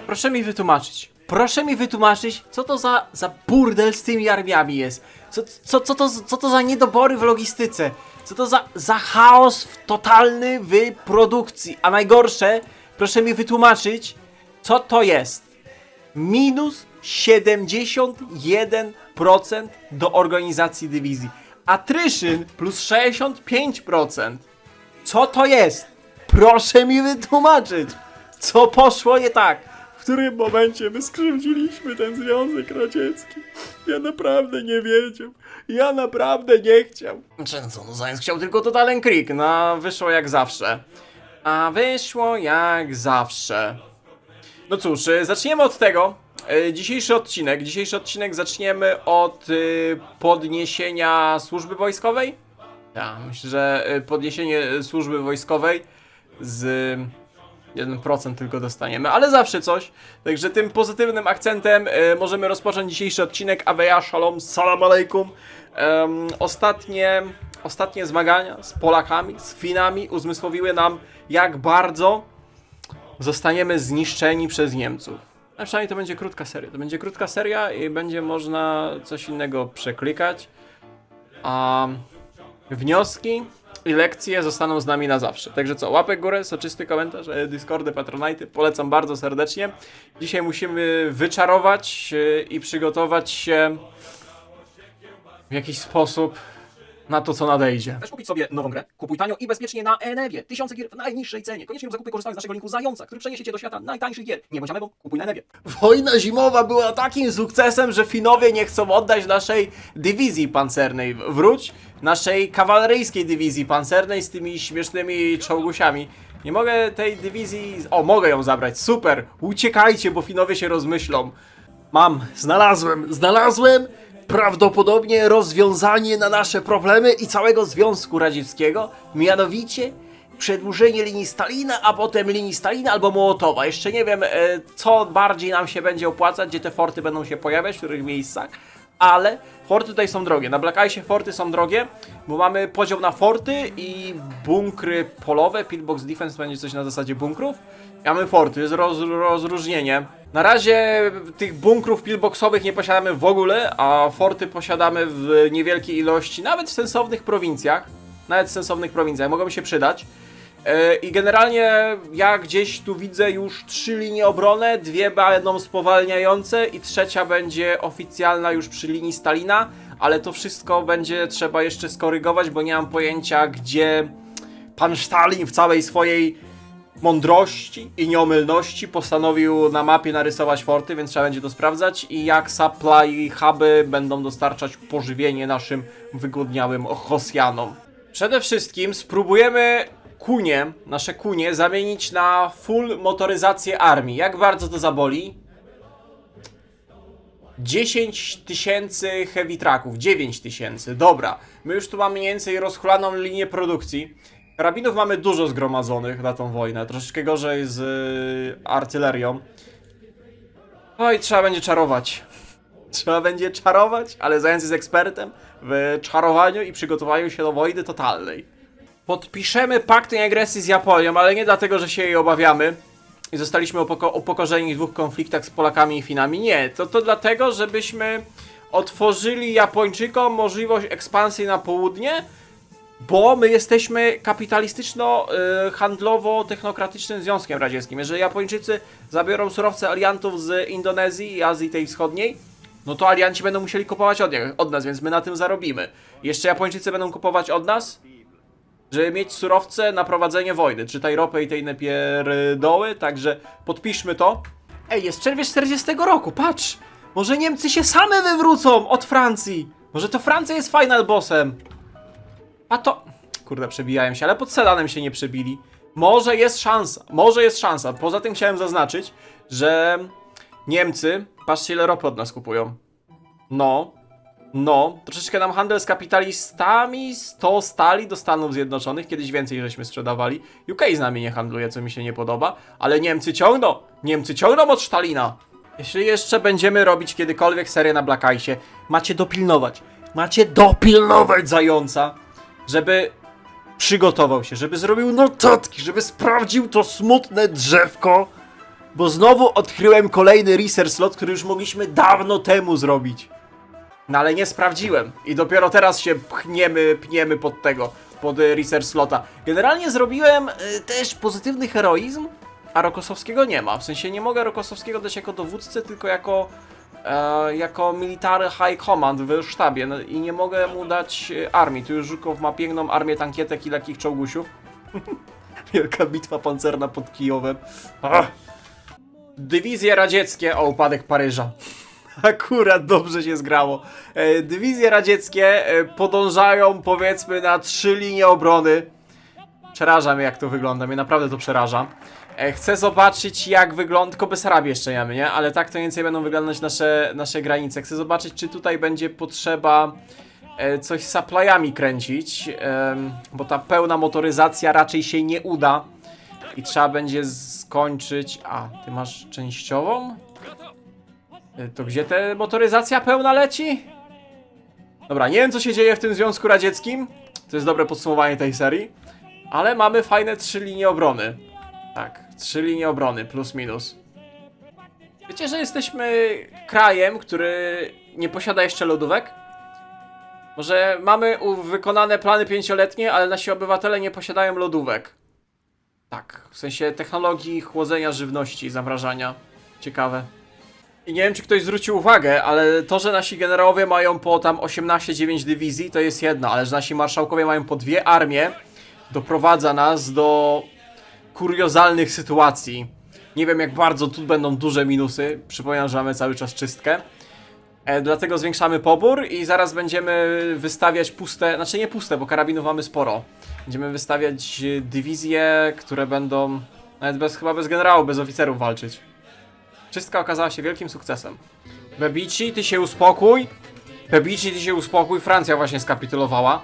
Proszę mi wytłumaczyć, co to za burdel z tymi armiami jest. Co to za niedobory w logistyce. Co to za chaos totalny w produkcji. A najgorsze, proszę mi wytłumaczyć, co to jest. Minus 71% do organizacji dywizji. Attrition plus 65%. Co to jest? Proszę mi wytłumaczyć, co poszło nie tak. W którym momencie my skrzywdziliśmy ten Związek Radziecki? Ja naprawdę nie wiedział. Ja naprawdę nie chciał. Co, no Zając chciał tylko Total Krieg. No, wyszło jak zawsze. A wyszło jak zawsze. No cóż, zaczniemy od tego. Dzisiejszy odcinek zaczniemy od podniesienia służby wojskowej. Ja myślę, że podniesienie służby wojskowej z 1% tylko dostaniemy, ale zawsze coś. Także tym pozytywnym akcentem możemy rozpocząć dzisiejszy odcinek. Aweja, shalom, salam alejkum. Ostatnie zmagania z Polakami, z Finami uzmysłowiły nam, jak bardzo zostaniemy zniszczeni przez Niemców. A przynajmniej to będzie krótka seria. To będzie krótka seria i będzie można coś innego przeklikać. A wnioski i lekcje zostaną z nami na zawsze. Także co, łapek w górę, soczysty komentarz, Discordy, Patronite, polecam bardzo serdecznie. Dzisiaj musimy wyczarować i przygotować się w jakiś sposób na to, co nadejdzie. Chcesz kupić sobie nową grę? Kupuj tanio i bezpiecznie na Enebie. Tysiące gier w najniższej cenie. Koniecznie lub zakupy korzystając z naszego linku Zająca, który przeniesie cię do świata najtańszych gier. Nie bądź amebą, kupuj na Enebie. Wojna zimowa była takim sukcesem, że Finowie nie chcą oddać naszej dywizji pancernej. Wróć, naszej kawaleryjskiej dywizji pancernej z tymi śmiesznymi czołgusiami. Nie mogę tej dywizji... O, mogę ją zabrać, super! Uciekajcie, bo Finowie się rozmyślą. Znalazłem prawdopodobnie rozwiązanie na nasze problemy i całego Związku Radzieckiego, mianowicie przedłużenie linii Stalina, a potem linii Stalina albo Mołotowa. Jeszcze nie wiem, co bardziej nam się będzie opłacać, gdzie te forty będą się pojawiać, w których miejscach, ale forty tutaj są drogie. Na Black Ice forty są drogie, bo mamy podział na forty i bunkry polowe. Pillbox Defense będzie coś na zasadzie bunkrów. Mamy forty, jest rozróżnienie. Na razie tych bunkrów pillboxowych nie posiadamy w ogóle, a forty posiadamy w niewielkiej ilości, nawet w sensownych prowincjach. Mogą się przydać. I generalnie ja gdzieś tu widzę już 3 linie obrony, 2 będą spowalniające i trzecia będzie oficjalna już przy linii Stalina, ale to wszystko będzie trzeba jeszcze skorygować, bo nie mam pojęcia, gdzie pan Stalin w całej swojej mądrości i nieomylności postanowił na mapie narysować forty, więc trzeba będzie to sprawdzać i jak supply huby będą dostarczać pożywienie naszym wygłodniałym Rosjanom. Przede wszystkim spróbujemy nasze kunie zamienić na full motoryzację armii. Jak bardzo to zaboli? 10 000 heavy trucków, 9 000, dobra. My już tu mamy mniej więcej rozchulaną linię produkcji. Karabinów mamy dużo zgromadzonych na tą wojnę, troszeczkę gorzej z artylerią. No i trzeba będzie czarować. Ale Zając jest ekspertem w czarowaniu i przygotowaniu się do wojny totalnej. Podpiszemy pakt nieagresji z Japonią, ale nie dlatego, że się jej obawiamy i zostaliśmy upokorzeni w 2 konfliktach z Polakami i Finami. Nie, to dlatego, żebyśmy otworzyli Japończykom możliwość ekspansji na południe, bo my jesteśmy kapitalistyczno-handlowo-technokratycznym Związkiem Radzieckim. Jeżeli Japończycy zabiorą surowce aliantów z Indonezji i Azji tej Wschodniej, no to alianci będą musieli kupować od nas, więc my na tym zarobimy. Jeszcze Japończycy będą kupować od nas, żeby mieć surowce na prowadzenie wojny. Czytaj ropę i te inne pierdoły, także podpiszmy to. Ej, jest czerwiec 40 roku, patrz! Może Niemcy się same wywrócą od Francji! Może to Francja jest final bossem! A to... Kurde, przebijają się, ale pod Sedanem się nie przebili. Może jest szansa. Poza tym chciałem zaznaczyć, że Niemcy, patrzcie ile ropy od nas kupują. Troszeczkę nam handel z kapitalistami 100 stali do Stanów Zjednoczonych, kiedyś więcej żeśmy sprzedawali. UK z nami nie handluje, co mi się nie podoba, ale Niemcy ciągną od Stalina. Jeśli jeszcze będziemy robić kiedykolwiek serię na Black Ice'ie, macie dopilnować Zająca, żeby przygotował się, żeby zrobił notatki, żeby sprawdził to smutne drzewko, bo znowu odkryłem kolejny research slot, który już mogliśmy dawno temu zrobić. No ale nie sprawdziłem i dopiero teraz się pniemy pod research slota. Generalnie zrobiłem też pozytywny heroizm, a Rokosowskiego nie ma. W sensie nie mogę Rokosowskiego dać jako dowódcę, tylko jako military high command w sztabie. No, i nie mogę mu dać armii. Tu już Żukow ma piękną armię tankietek i lekkich czołgusiów. Wielka bitwa pancerna pod Kijowem. Ach. Dywizje radzieckie o upadek Paryża. Akurat dobrze się zgrało. Dywizje radzieckie podążają, powiedzmy, na 3 linie obrony. Przeraża mnie, jak to wygląda. Mnie naprawdę to przeraża. Chcę zobaczyć, jak wygląda... Tylko Besarabię jeszcze jemy, nie? Ale tak to więcej będą wyglądać nasze granice. Chcę zobaczyć, czy tutaj będzie potrzeba coś z supplyami kręcić. Bo ta pełna motoryzacja raczej się nie uda. I trzeba będzie skończyć... A, ty masz częściową? To gdzie ta motoryzacja pełna leci? Dobra, nie wiem, co się dzieje w tym Związku Radzieckim. To jest dobre podsumowanie tej serii. Ale mamy fajne 3 linie obrony. Tak, 3 linie obrony, plus minus. Wiecie, że jesteśmy krajem, który nie posiada jeszcze lodówek? Może mamy wykonane plany 5-letnie, ale nasi obywatele nie posiadają lodówek. Tak, w sensie technologii chłodzenia żywności, zamrażania. Ciekawe. I nie wiem, czy ktoś zwrócił uwagę, ale to, że nasi generałowie mają po tam 18-9 dywizji, to jest jedno, ale że nasi marszałkowie mają po 2 armie, doprowadza nas do kuriozalnych sytuacji. Nie wiem, jak bardzo tu będą duże minusy. Przypominam, że mamy cały czas czystkę. Dlatego zwiększamy pobór i zaraz będziemy wystawiać puste, znaczy nie puste, bo karabinów mamy sporo. Będziemy wystawiać dywizje, które będą nawet chyba bez generałów, bez oficerów walczyć. Czystka okazała się wielkim sukcesem. Bebici, ty się uspokój. Bebici, ty się uspokój. Francja właśnie skapitulowała.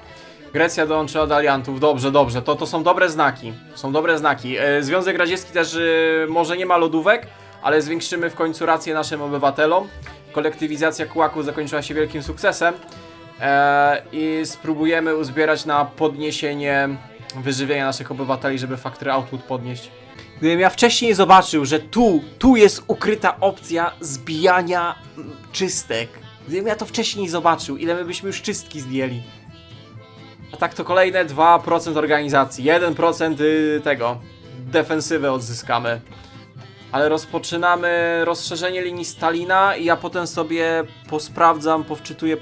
Grecja dołączyła do aliantów. Dobrze, dobrze. To są dobre znaki. Są dobre znaki. Związek Radziecki też może nie ma lodówek, ale zwiększymy w końcu rację naszym obywatelom. Kolektywizacja kułaków zakończyła się wielkim sukcesem. I spróbujemy uzbierać na podniesienie wyżywienia naszych obywateli, żeby factory output podnieść. Gdybym ja wcześniej zobaczył, że tu jest ukryta opcja zbijania czystek. Gdybym ja to wcześniej zobaczył, ile my byśmy już czystki zdjęli. A tak to kolejne 2% organizacji, 1% tego, defensywy odzyskamy. Ale rozpoczynamy rozszerzenie linii Stalina i ja potem sobie posprawdzam, powczytuję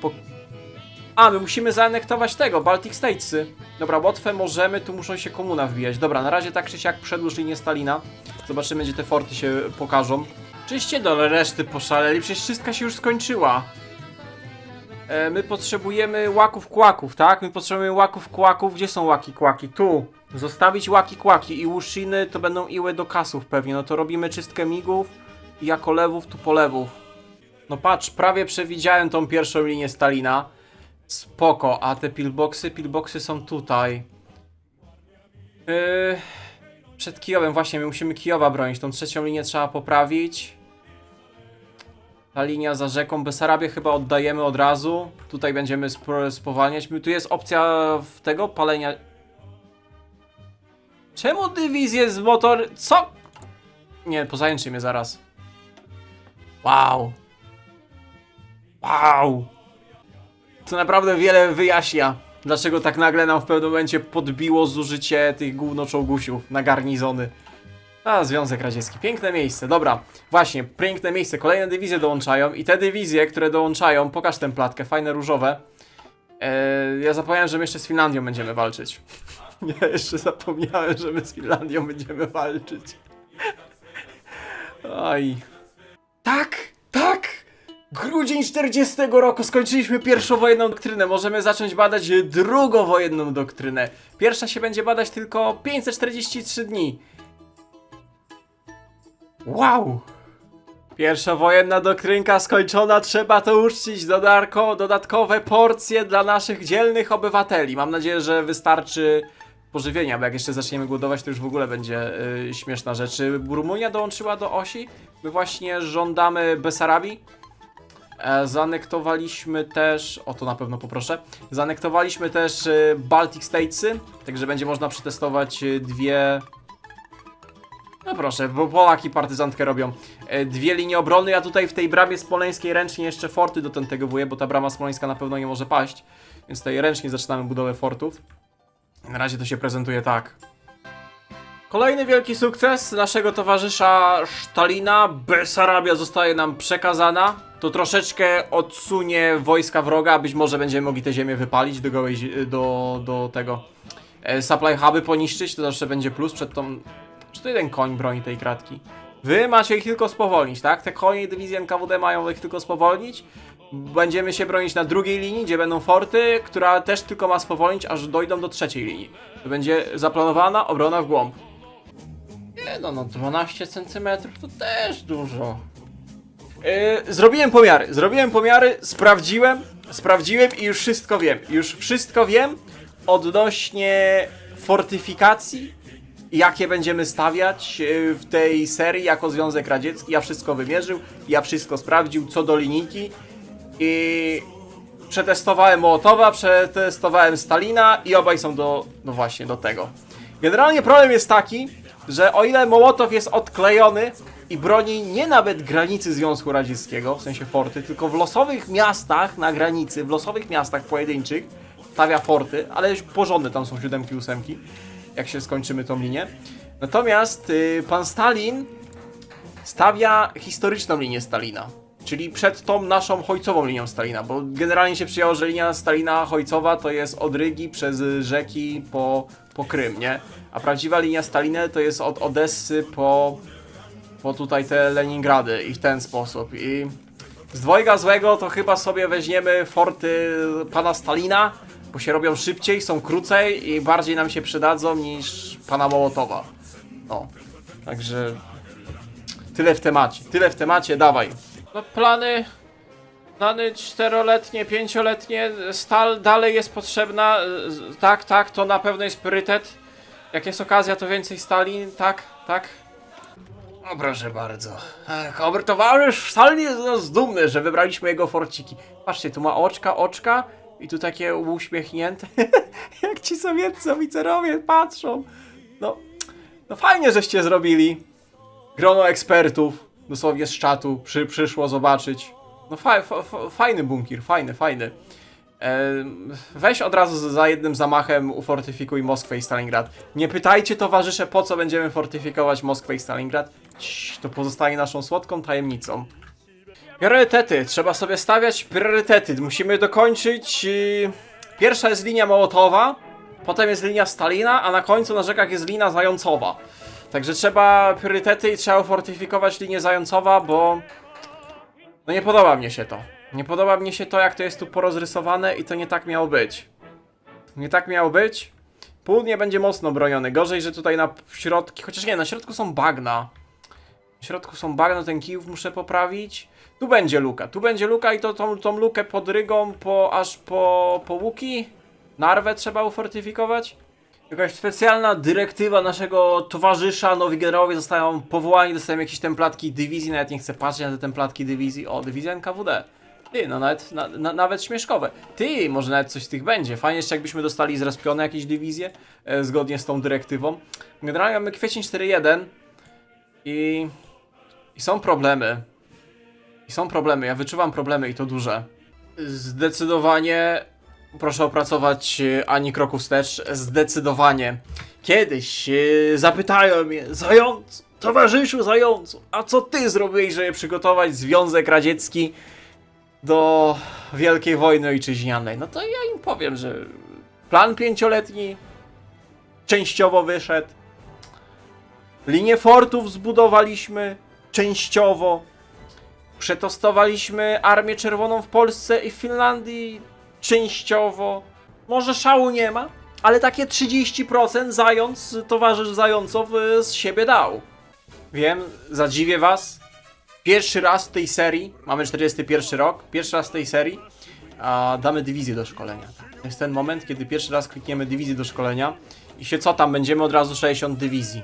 A, my musimy zaanektować tego, Baltic Statesy. Dobra, Łotwę możemy, tu muszą się komuna wbijać. Dobra, na razie tak czy siak przedłuż linię Stalina. Zobaczymy, gdzie te forty się pokażą. Czyście do reszty poszaleli, przecież wszystko się już skończyła. My potrzebujemy łaków kłaków, tak? My potrzebujemy łaków kłaków. Gdzie są łaki kłaki? Tu. Zostawić łaki kłaki i łusziny to będą iły do kasów pewnie. No to robimy czystkę migów i jako lewów tu polewów. No patrz, prawie przewidziałem tą pierwszą linię Stalina. Spoko, a te pillboxy są tutaj. Przed Kijowem właśnie, my musimy Kijowa bronić. Tą trzecią linię trzeba poprawić. Ta linia za rzeką Besarabię chyba oddajemy od razu. Tutaj będziemy spowalniać. Tu jest opcja w tego palenia. Czemu dywizję z motor... Co? Nie, pozajęczy mnie zaraz. Wow. Wow. To naprawdę wiele wyjaśnia, dlaczego tak nagle nam w pewnym momencie podbiło zużycie tych gównoczołgusiów na garnizony. A, Związek Radziecki. Piękne miejsce. Dobra, właśnie, piękne miejsce. Kolejne dywizje dołączają i te dywizje, które dołączają, pokaż tę platkę, fajne różowe. Ja zapomniałem, że my jeszcze z Finlandią będziemy walczyć. Ja jeszcze zapomniałem, że my z Finlandią będziemy walczyć. Oj. Tak, tak! Grudzień 40 roku skończyliśmy pierwszą wojenną doktrynę. Możemy zacząć badać drugą wojenną doktrynę. Pierwsza się będzie badać tylko 543 dni. Wow! Pierwsza wojenna doktrynka skończona, trzeba to uczcić. Dodatkowe porcje dla naszych dzielnych obywateli. Mam nadzieję, że wystarczy pożywienia, bo jak jeszcze zaczniemy głodować, to już w ogóle będzie śmieszna rzecz. Rumunia dołączyła do osi. My właśnie żądamy Besarabii. Zaanektowaliśmy też, o to na pewno poproszę, zaanektowaliśmy też Baltic Statesy, także będzie można przetestować No proszę, bo Polaki partyzantkę robią. Dwie linie obrony, ja tutaj w tej bramie smoleńskiej ręcznie jeszcze forty dotegowuję, bo ta brama smoleńska na pewno nie może paść. Więc tutaj ręcznie zaczynamy budowę fortów. Na razie to się prezentuje tak. Kolejny wielki sukces naszego towarzysza Stalina. Besarabia zostaje nam przekazana. To troszeczkę odsunie wojska wroga, być może będziemy mogli tę ziemię wypalić do tego supply huby poniszczyć, to zawsze będzie plus przed tą... Czy to jeden koń broni tej kratki? Wy macie ich tylko spowolnić, tak? Te konie dywizji NKWD mają ich tylko spowolnić. Będziemy się bronić na drugiej linii, gdzie będą forty, która też tylko ma spowolnić, aż dojdą do trzeciej linii. To będzie zaplanowana obrona w głąb. Nie no, 12 cm to też dużo. Zrobiłem pomiary, sprawdziłem i już wszystko wiem odnośnie fortyfikacji, jakie będziemy stawiać w tej serii jako Związek Radziecki. Ja wszystko wymierzył, ja wszystko sprawdził co do linijki i przetestowałem Mołotowa, przetestowałem Stalina i obaj są no właśnie do tego. Generalnie problem jest taki, że o ile Mołotow jest odklejony i broni nie nawet granicy Związku Radzieckiego, w sensie forty, tylko w losowych miastach na granicy, w losowych miastach pojedynczych stawia forty, ale już porządne tam są 7 i 8, jak się skończymy tą linię. Natomiast pan Stalin stawia historyczną linię Stalina, czyli przed tą naszą Chojcową linią Stalina, bo generalnie się przyjęło, że linia Stalina-Chojcowa to jest od Rygi przez rzeki po Krym, nie? A prawdziwa linia Stalina to jest od Odessy po tutaj te Leningrady i w ten sposób. I z dwojga złego to chyba sobie weźmiemy forty pana Stalina, bo się robią szybciej, są krócej i bardziej nam się przydadzą niż pana Mołotowa. No, także tyle w temacie, dawaj. No plany 4-letnie, 5-letnie, stal dalej jest potrzebna, tak, to na pewno jest priorytet. Jak jest okazja, to więcej stali, tak. O proszę bardzo. Towarzysz Stalin jest z nas dumny, że wybraliśmy jego forciki. Patrzcie, tu ma oczka i tu takie uśmiechnięte. Jak ci sowieccy oficerowie patrzą. No fajnie, żeście zrobili. Grono ekspertów, dosłownie z czatu, przyszło zobaczyć. No fajny bunkier, fajny. Weź od razu za jednym zamachem ufortyfikuj Moskwę i Stalingrad. Nie pytajcie towarzysze, po co będziemy fortyfikować Moskwę i Stalingrad. To pozostaje naszą słodką tajemnicą. Priorytety. Trzeba sobie stawiać priorytety. Musimy dokończyć... Pierwsza jest linia Mołotowa, potem jest linia Stalina, a na końcu na rzekach jest linia Zającowa. Także trzeba priorytety i trzeba ufortyfikować linię Zającowa, bo... No nie podoba mnie się to. Nie podoba mnie się to, jak to jest tu porozrysowane i to nie tak miało być. Nie tak miało być. Południe będzie mocno bronione. Gorzej, że tutaj na środki... Chociaż nie, na środku są bagna. W środku są bagna, ten Kijów muszę poprawić. Tu będzie luka i to tą lukę pod Rygą aż po Łuki. Narwę trzeba ufortyfikować. Jakaś specjalna dyrektywa naszego towarzysza, nowi generałowie zostają powołani, dostają jakieś templatki dywizji, nawet nie chcę patrzeć na te templatki dywizji. O, dywizja NKWD. Ty, no nawet śmieszkowe. Ty, może nawet coś z tych będzie. Fajnie jeszcze jakbyśmy dostali zrespione jakieś dywizje, zgodnie z tą dyrektywą. Generalnie mamy kwiecień 4.1 i są problemy. Ja wyczuwam problemy i to duże. Zdecydowanie proszę opracować ani kroku wstecz. Zdecydowanie. Kiedyś zapytają mnie, towarzyszu Zającu, a co ty zrobiłeś, żeby przygotować Związek Radziecki do Wielkiej Wojny Ojczyźnianej? No to ja im powiem, że plan 5-letni częściowo wyszedł. Linię fortów zbudowaliśmy częściowo. Przetestowaliśmy Armię Czerwoną w Polsce i w Finlandii częściowo. Może szału nie ma, ale takie 30% towarzysz Zającow z siebie dał. Wiem, zadziwię was. Pierwszy raz w tej serii, mamy 41 rok, pierwszy raz w tej serii damy dywizję do szkolenia. To jest ten moment, kiedy pierwszy raz klikniemy dywizję do szkolenia i się co tam, będziemy od razu 60 dywizji.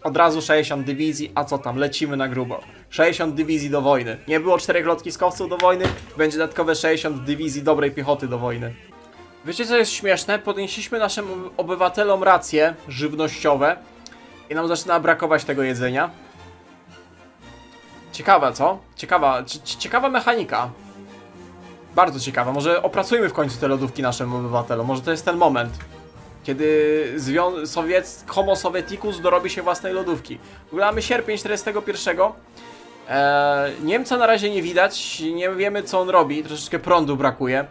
Od razu 60 dywizji, a co tam, lecimy na grubo. 60 dywizji do wojny. Nie było 4 lotniskowców do wojny, będzie dodatkowe 60 dywizji dobrej piechoty do wojny. Wiecie co jest śmieszne? Podnieśliśmy naszym obywatelom racje żywnościowe i nam zaczyna brakować tego jedzenia. Ciekawa, co? Ciekawa mechanika. Bardzo ciekawa. Może opracujmy w końcu te lodówki naszym obywatelom. Może to jest ten moment, kiedy Homo Sovieticus dorobi się własnej lodówki. W ogóle mamy sierpień 41. Niemca na razie nie widać. Nie wiemy, co on robi. Troszeczkę prądu brakuje.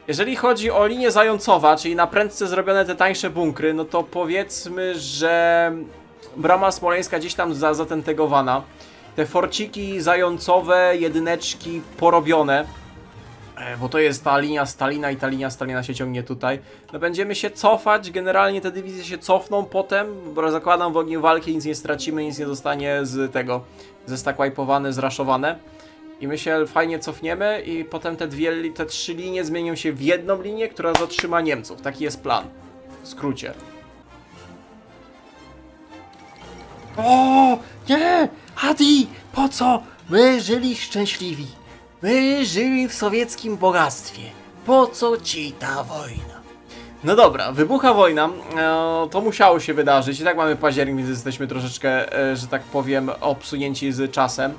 Jeżeli chodzi o linię zającowa, czyli na prędce zrobione te tańsze bunkry, no to powiedzmy, że brama smoleńska gdzieś tam zatentegowana. Te forciki zającowe, jedyneczki porobione, bo to jest ta linia Stalina i ta linia Stalina się ciągnie tutaj. No będziemy się cofać, generalnie te dywizje się cofną potem, bo zakładam w ogniu walki nic nie stracimy, nic nie zostanie z tego, zestackwipowane, zraszowane. I my się fajnie cofniemy i potem te trzy linie zmienią się w jedną linię, która zatrzyma Niemców. Taki jest plan, w skrócie. O, nie! Adi, po co? My żyli szczęśliwi. My żyli w sowieckim bogactwie. Po co ci ta wojna? No dobra, wybucha wojna. To musiało się wydarzyć. I tak mamy październik, więc jesteśmy troszeczkę, że tak powiem, obsunięci z czasem.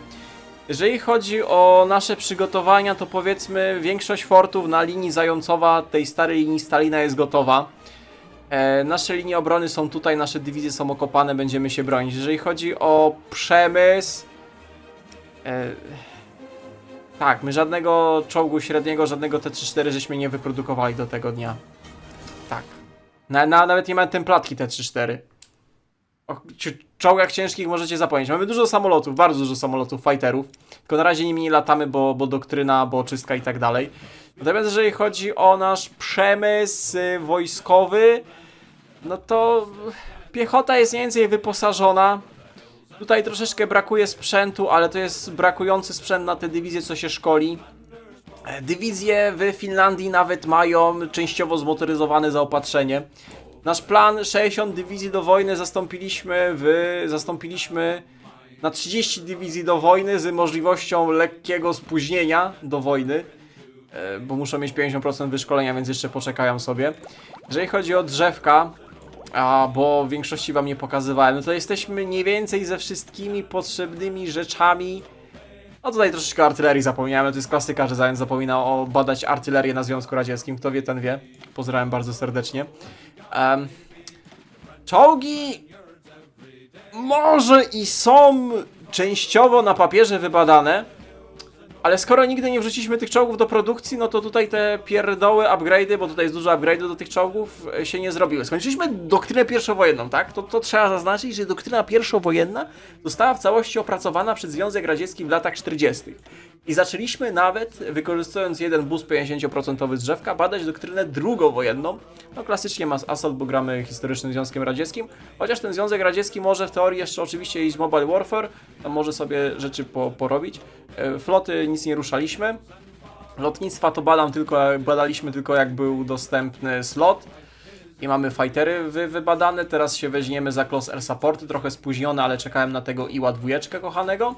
Jeżeli chodzi o nasze przygotowania, to powiedzmy większość fortów na linii zającowa tej starej linii Stalina jest gotowa. Nasze linie obrony są tutaj, nasze dywizje są okopane, będziemy się bronić. Jeżeli chodzi o przemysł... tak, my żadnego czołgu średniego, żadnego T-34 żeśmy nie wyprodukowali do tego dnia. Tak. Nawet nie mamy templatki T-34. O czołgach ciężkich możecie zapomnieć. Mamy dużo samolotów, bardzo dużo samolotów, fighterów. Tylko na razie nimi nie latamy, bo doktryna, bo czystka i tak dalej. Natomiast jeżeli chodzi o nasz przemysł wojskowy, no to piechota jest mniej więcej wyposażona. Tutaj troszeczkę brakuje sprzętu, ale to jest brakujący sprzęt na te dywizje, co się szkoli. Dywizje w Finlandii nawet mają częściowo zmotoryzowane zaopatrzenie. Nasz plan 60 dywizji do wojny zastąpiliśmy na 30 dywizji do wojny z możliwością lekkiego spóźnienia do wojny, bo muszą mieć 50% wyszkolenia, więc jeszcze poczekają sobie. Jeżeli chodzi o drzewka, bo w większości wam nie pokazywałem, no to jesteśmy mniej więcej ze wszystkimi potrzebnymi rzeczami. No tutaj troszeczkę artylerii zapomniałem, to jest klasyka, że Zając zapomina badać artylerię na Związku Radzieckim. Kto wie, ten wie. Pozdrawiam bardzo serdecznie. Czołgi może i są częściowo na papierze wybadane, ale skoro nigdy nie wrzuciliśmy tych czołgów do produkcji, no to tutaj te pierdoły, upgrade'y, bo tutaj jest dużo upgrade'ów do tych czołgów, się nie zrobiły. Skończyliśmy doktrynę pierwszowojenną, tak? To trzeba zaznaczyć, że doktryna pierwszowojenna została w całości opracowana przez Związek Radziecki w latach 40. I zaczęliśmy nawet, wykorzystując jeden boost 50% z drzewka, badać doktrynę drugowojenną. No klasycznie ma assault, bo gramy historycznym Związkiem Radzieckim. Chociaż ten Związek Radziecki może w teorii jeszcze oczywiście iść Mobile Warfare, tam może sobie rzeczy porobić. Floty nic nie ruszaliśmy. Lotnictwa to badaliśmy tylko jak był dostępny slot. I mamy fightery wybadane. Teraz się weźmiemy za Close Air Supporty, trochę spóźnione, ale czekałem na tego Iła-2 kochanego.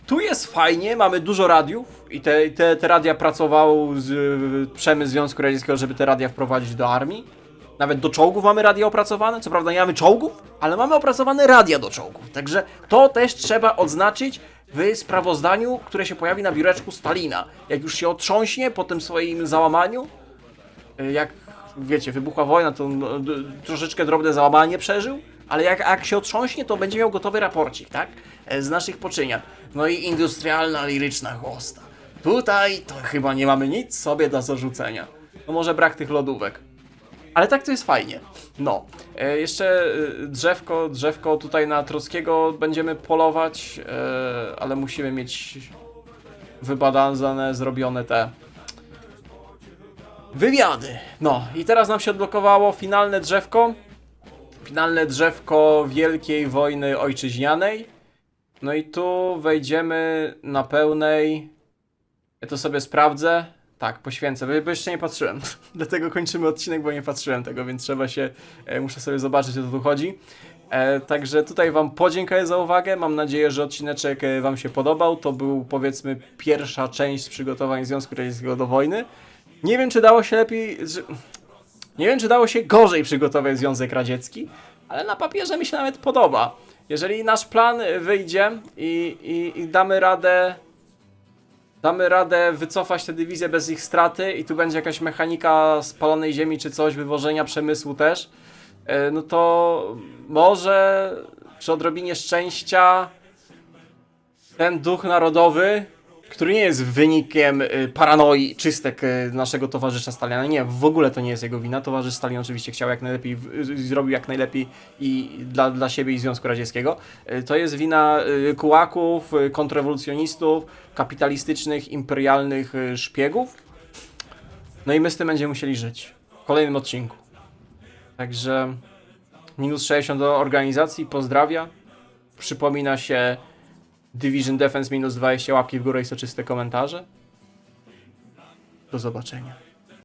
Tu jest fajnie, mamy dużo radiów i te radia pracował przemysł Związku Radzieckiego, żeby te radia wprowadzić do armii. Nawet do czołgów mamy radia opracowane, co prawda nie mamy czołgów, ale mamy opracowane radia do czołgów. Także to też trzeba odznaczyć w sprawozdaniu, które się pojawi na biureczku Stalina. Jak już się otrząśnie po tym swoim załamaniu, jak wiecie, wybuchła wojna, to troszeczkę drobne załamanie przeżył, ale jak się otrząśnie, to będzie miał gotowy raporcik, tak? Z naszych poczynian. No i industrialna, liryczna chłosta. Tutaj to chyba nie mamy nic sobie do zarzucenia. No może brak tych lodówek. Ale tak to jest fajnie. No. Jeszcze drzewko tutaj na Trockiego będziemy polować, ale musimy mieć wybadane, zrobione te wywiady. No i teraz nam się odblokowało finalne drzewko. Finalne drzewko Wielkiej Wojny Ojczyźnianej. No i tu wejdziemy na pełnej. Ja to sobie sprawdzę. Tak, poświęcę, bo jeszcze nie patrzyłem. Dlatego kończymy odcinek, bo nie patrzyłem tego, więc muszę sobie zobaczyć, o co tu chodzi. Także tutaj wam podziękuję za uwagę. Mam nadzieję, że odcineczek wam się podobał. To był, powiedzmy, pierwsza część z przygotowań Związku Radzieckiego do wojny. Nie wiem, czy dało się lepiej... Nie wiem, czy dało się gorzej przygotować Związek Radziecki, ale na papierze mi się nawet podoba. Jeżeli nasz plan wyjdzie i damy radę wycofać tę dywizję bez ich straty i tu będzie jakaś mechanika spalonej ziemi czy coś, wywożenia przemysłu też, no to może przy odrobinie szczęścia ten duch narodowy, który nie jest wynikiem paranoi czystek naszego towarzysza Stalina. Nie, w ogóle to nie jest jego wina. Towarzysz Stalin oczywiście chciał jak najlepiej, zrobił jak najlepiej i dla siebie i Związku Radzieckiego. To jest wina kułaków, kontrrewolucjonistów, kapitalistycznych, imperialnych szpiegów. No i my z tym będziemy musieli żyć w kolejnym odcinku. Także minus 60 do organizacji, pozdrawia. Przypomina się Division Defense minus 20, łapki w górę i soczyste komentarze. Do zobaczenia.